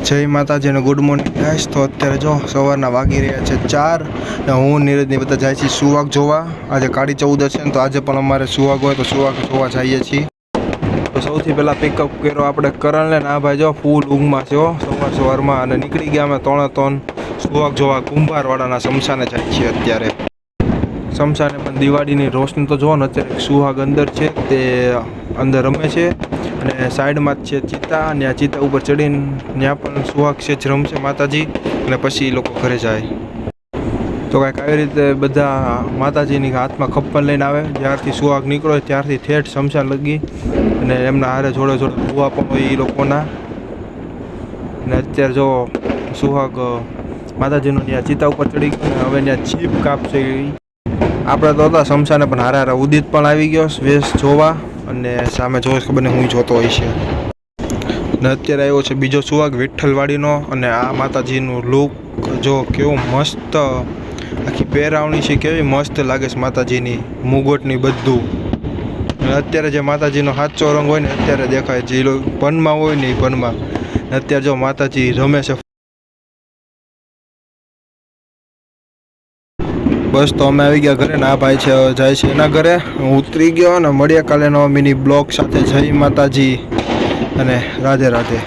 જય માતાજી અને ગુડ મોર્નિંગ ગાઈસ। તો અત્યારે જો સવારના વાગી રહ્યા છે 4 ને હું નીરજની બધા જાય છે સુવાગ જોવા। આજે કાળી ચૌદશ છે ને, તો આજે પણ અમારે સુવાગ હોય તો સુવાગ જોવા જઈએ છીએ। તો સૌથી પહેલાં પિકઅપ કર્યો આપણે કરણને, ના ભાઈ જો ફૂલ ઊંઘમાં છે સવારમાં, અને નીકળી ગયા અમે 3 સુવાગ જોવા કુંભારવાડાના શમશાને જાય છીએ અત્યારે। શમશાને પણ દિવાળીની રોશની તો જોવો ને, અત્યારે સુહાગ અંદર છે, તે અંદર રમે છે અને સાઈડમાં જ છે ચિતા, અને આ ચિતા ઉપર ચડીને ત્યાં પણ સુહાગ છે જ રમશે માતાજી, અને પછી એ લોકો ઘરે જાય। તો કાંઈક આવી રીતે બધા માતાજીની હાથમાં ખપ્પન લઈને આવે, જ્યારથી સુહાગ નીકળો ત્યારથી ઠેઠ શમશાન લગી, અને એમના હારે જોડે જોડે ભૂવા પણ હોય એ લોકોના। અને અત્યારે જો સુહાગ માતાજીનું ત્યાં ચિતા ઉપર ચડી ગયો, હવે ત્યાં જીપ કાપશે। આપણે તો હતા શમશાને, પણ હારે હારે ઉદિત પણ આવી ગયો વેશ જોવા, અને સામે જોઈ ખબર નહીં હું જોતો હોય છે। ને અત્યારે આવ્યો છે બીજો સુહાગ વિઠ્ઠલવાડીનો, અને આ માતાજીનું લુક જો કેવું મસ્ત, આખી પહેરાવણી છે કેવી મસ્ત લાગે છે માતાજીની, મુગટની બધું। અને અત્યારે જે માતાજીનો સાચો રંગ હોય ને અત્યારે દેખાય, જે પનમાં હોય ને એ પનમાં। અત્યારે જો માતાજી રમે છે। બસ તો અમે આવી ગયા ઘરે, ના ભાઈ છે જાય છે એના ઘરે, હું ઉતરી ગયો, અને મળીએ કાલે નવા મિની બ્લોગ સાથે। જય માતાજી અને રાધે રાધે।